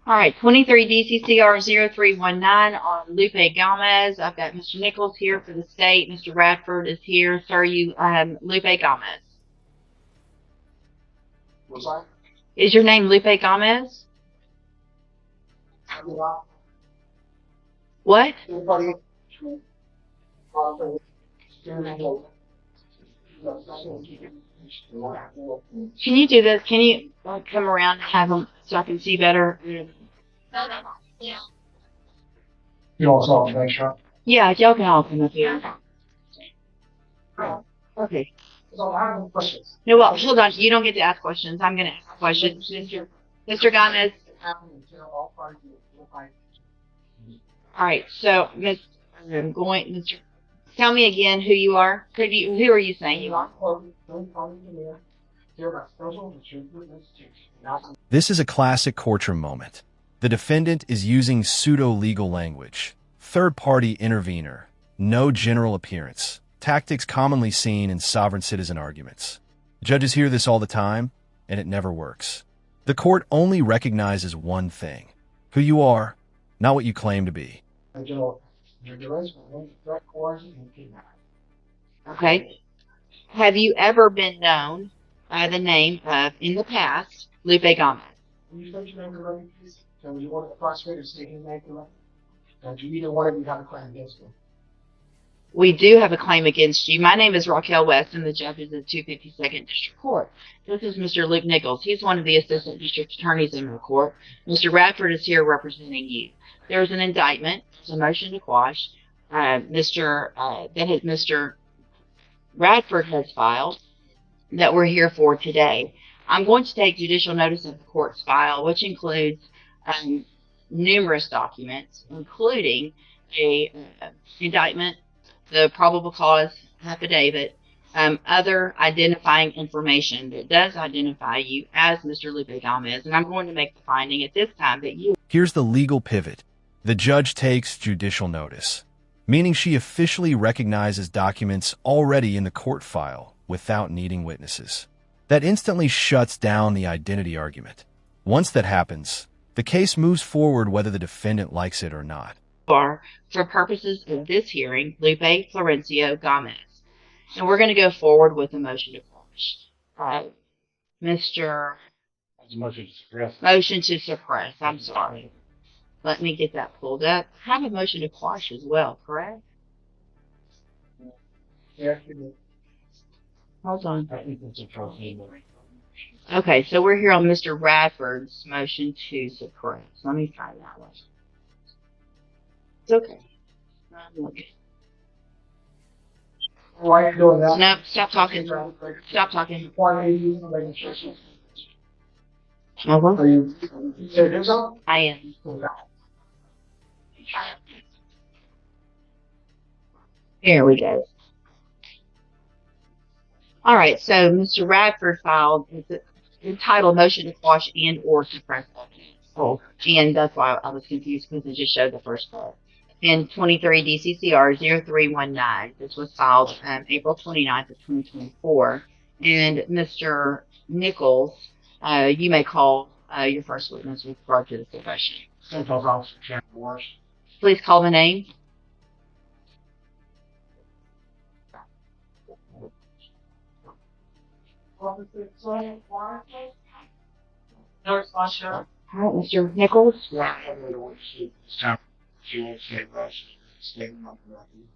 All right, 23 DCCR 0319 on Lupe Gomez. I've got Mr. Nichols here for the state. Mr. Radford is here. Sir, Lupe Gomez. Was I? Is your name Lupe Gomez? What? Can you do this? Can you come around and have them so I can see better? You all saw the next shot? Yeah, y'all can all come up here. Okay. So I have questions. No, well, hold on. You don't get to ask questions. I'm going to ask questions. Mr. Gomez. All right. So, Mr. Tell me again who you are. Who are you saying you are? This is a classic courtroom moment. The defendant is using pseudo-legal language, third-party intervenor, no general appearance, tactics commonly seen in sovereign citizen arguments. Judges hear this all the time, and it never works. The court only recognizes one thing: who you are, not what you claim to be. Okay. Have you ever been known by the name of, in the past, Lupe Gomez? Can you state your name correctly, please? Can you want the prosecutor to state his name correctly? And do either one of you have a claim against him? We do have a claim against you. My name is Raquel West, and the judge is the 252nd District Court. This is Mr. Luke Nichols. He's one of the assistant district attorneys in the court. Mr. Radford is here representing you. There's an indictment. It's a motion to quash. Mr. Radford has filed that we're here for today. I'm going to take judicial notice of the court's file, which includes numerous documents, including a indictment, the probable cause affidavit, other identifying information that does identify you as Mr. Lupe Gomez, and I'm going to make the finding at this time that you... Here's the legal pivot. The judge takes judicial notice, meaning she officially recognizes documents already in the court file without needing witnesses. That instantly shuts down the identity argument. Once that happens, the case moves forward whether the defendant likes it or not. For purposes of this hearing, Lupe Florencio Gomez. And we're going to go forward with a motion to quash. Mr. Motion to suppress. Motion to suppress. I'm sorry. Let me get that pulled up. I have a motion to quash as well, correct? Yeah. Hold on. I think it's a proceed. Okay, so we're here on Mr. Radford's motion to suppress. Let me try that one. It's okay. I'm looking. Why are you doing that? No, stop talking. Stop talking. Why are you using the registration? Oh, Are you doing something? I am. Here we go. All right, so Mr. Radford filed it's entitled Motion to Quash and or Suppress Evidence. Oh, and that's why I was confused because it just showed the first part. In 23 DCCR 0319, this was filed April 29th of 2024. And Mr. Nichols, you may call your first witness with regard to the suppression. Central Officer Ken Morris. Please call the name. No response, sir. All right, Mr. Nichols.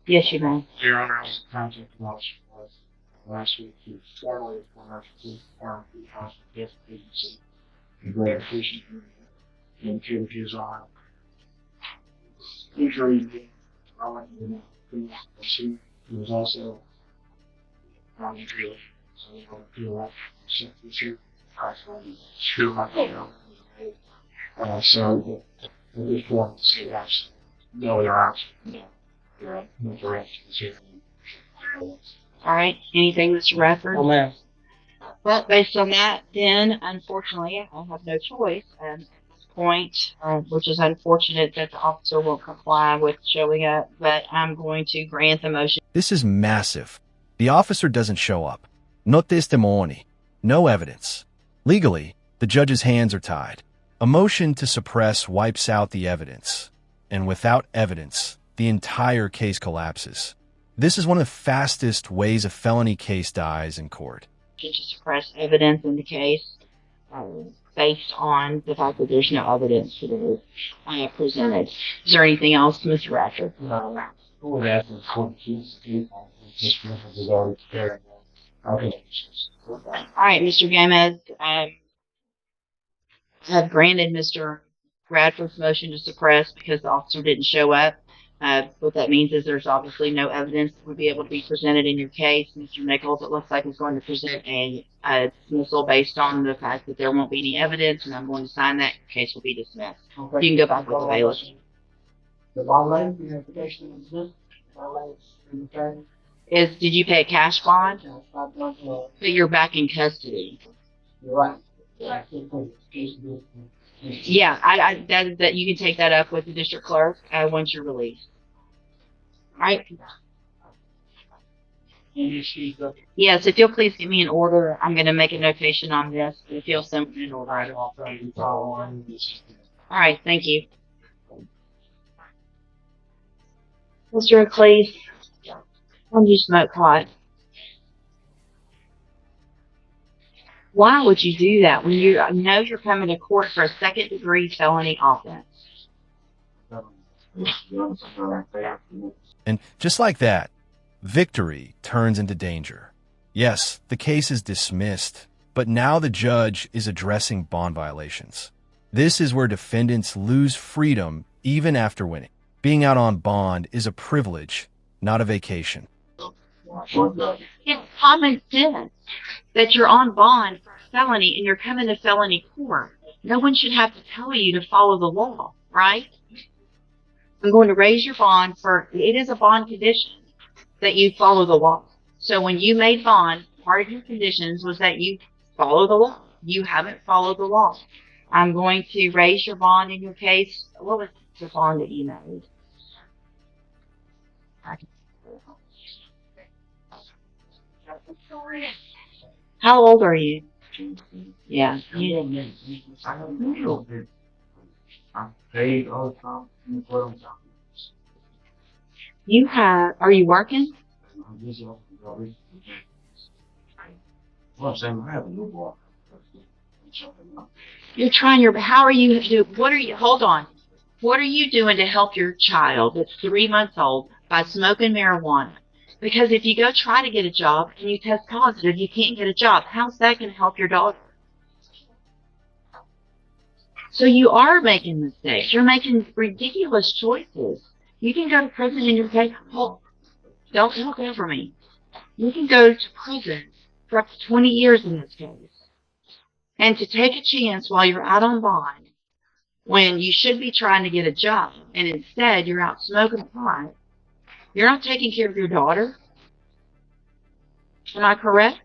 Yes, you may. Your Honor, I was contacted last week to formally inform the House of Justice Agency and verification indicated he was on injury. He was also on injury. So he will appeal that. So at this point, the state has no other option. No direction. All right. Anything, Mr. Radford? Oh, ma'am. Well, based on that, then, unfortunately, I have no choice at this point, which is unfortunate that the officer won't comply with showing up, but I'm going to grant the motion. This is massive. The officer doesn't show up. No testimony. No evidence. Legally, the judge's hands are tied. A motion to suppress wipes out the evidence, and without evidence, the entire case collapses. This is one of the fastest ways a felony case dies in court. To suppress evidence in the case based on the fact that there's no evidence to be presented. Is there anything else, Mr. Ratcher? No. Who would ask the court to use the just is already prepared? Okay. All right, Mr. Gomez, I have granted Mr. Bradford's motion to suppress because the officer didn't show up. What that means is there's obviously no evidence that would be able to be presented in your case. Mr. Nichols, it looks like, is going to present a dismissal based on the fact that there won't be any evidence, and I'm going to sign that. Your case will be dismissed. Okay. You can go back with the bailiff. The bond lady, the application is dismissed. Bond lady, Did you pay a cash bond? you're But you're back in custody. right. Yeah, that you can take that up with the district clerk once you're released. All right. Yes, if you'll please give me an order, I'm going to make a notation on this. If you'll send me an order. All right, thank you. Mr. Eccles, when you smoke pot, why would you do that when you know you're coming to court for a second-degree felony offense? And just like that, victory turns into danger. Yes, the case is dismissed, but now the judge is addressing bond violations. This is where defendants lose freedom even after winning. Being out on bond is a privilege, not a vacation. It's common sense that you're on bond for a felony and you're coming to felony court. No one should have to tell you to follow the law, right? I'm going to raise your bond it is a bond condition that you follow the law. So when you made bond, part of your conditions was that you follow the law. You haven't followed the law. I'm going to raise your bond in your case. What was the bond that you made? How old are you? Yeah. Are you working? You're trying hold on. What are you doing to help your child that's 3 months old by smoking marijuana? Because if you go try to get a job and you test positive, you can't get a job. How's that going to help your daughter? So you are making mistakes. You're making ridiculous choices. You can go to prison in your case. Oh, don't look over me. You can go to prison for up to 20 years in this case. And to take a chance while you're out on bond, when you should be trying to get a job, and instead you're out smoking pot, you're not taking care of your daughter. Am I correct?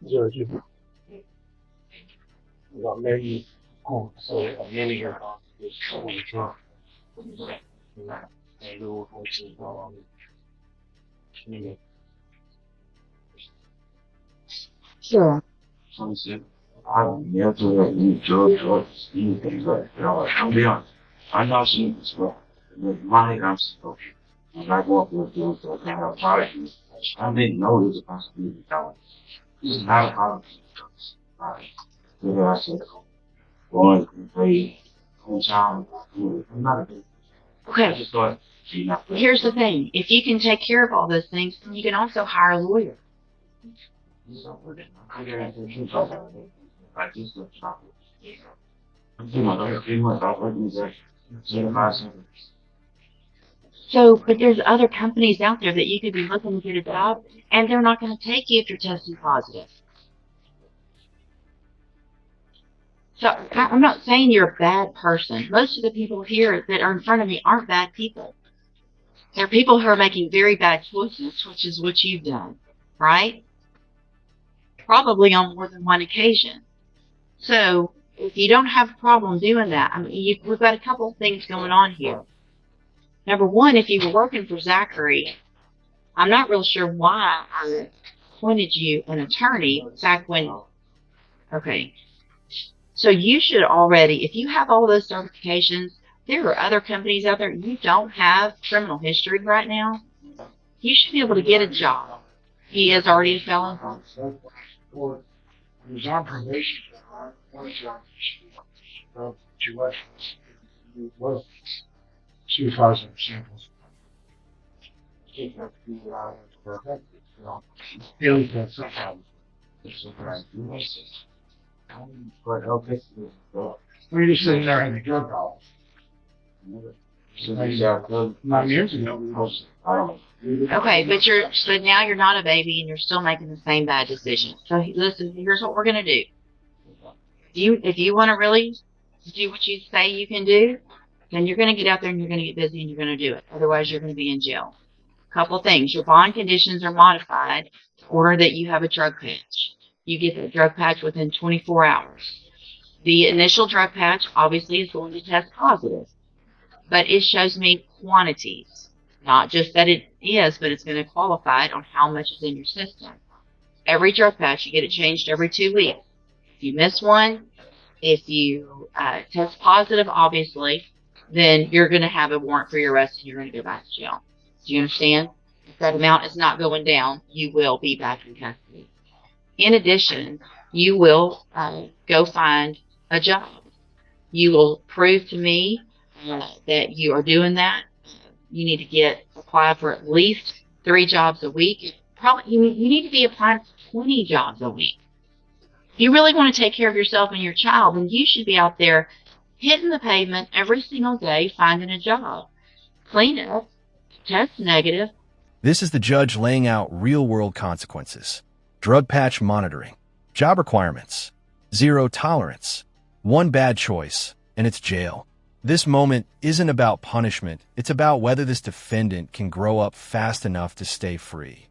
Judge, maybe so many here is totally drunk. Sure. I'm never you judge or anything like that. I'll be honest. I'm not seeing this well. Money I'm supposed to. I'm not going to do something about it. I didn't know there was a possibility of this is not a problem. I said, going to pay hometown. I'm not a big. Okay. I just thought, Here's the thing. If you can take care of all those things, then you can also hire a lawyer. So, but there's other companies out there that you could be looking to get a job, and they're not going to take you if you're testing positive. So, I'm not saying you're a bad person. Most of the people here that are in front of me aren't bad people. They're people who are making very bad choices, which is what you've done, right? Probably on more than one occasion. So, if you don't have a problem doing that, I mean, we've got a couple of things going on here. Number one, if you were working for Zachary, I'm not real sure why appointed you an attorney back when, okay. So you should already, if you have all those certifications, there are other companies out there, you don't have criminal history right now, you should be able to get a job. He is already a felon. He was on probation. She was causing samples. We're just sitting there having drug problems. 9 years ago. Okay, but now you're not a baby and you're still making the same bad decision. So listen, here's what we're gonna do. If you want to really do what you say you can do, then you're gonna get out there and you're gonna get busy and you're gonna do it. Otherwise, you're gonna be in jail. Couple things. Your bond conditions are modified to order that you have a drug patch. You get that drug patch within 24 hours. The initial drug patch obviously is going to test positive, but it shows me quantities. Not just that it is, but it's going to qualify it on how much is in your system. Every drug patch, you get it changed every 2 weeks. If you miss one, if you test positive, obviously, then you're going to have a warrant for your arrest and you're going to go back to jail. Do you understand? If that amount is not going down, you will be back in custody. In addition, you will go find a job. You will prove to me that you are doing that. You need to apply for at least 3 jobs a week. Probably you need to be applying for 20 jobs a week. If you really want to take care of yourself and your child, then you should be out there hitting the pavement every single day, finding a job. Clean up, test negative. This is the judge laying out real-world consequences. Drug patch monitoring. Job requirements. 0 tolerance. 1 bad choice, and it's jail. This moment isn't about punishment. It's about whether this defendant can grow up fast enough to stay free.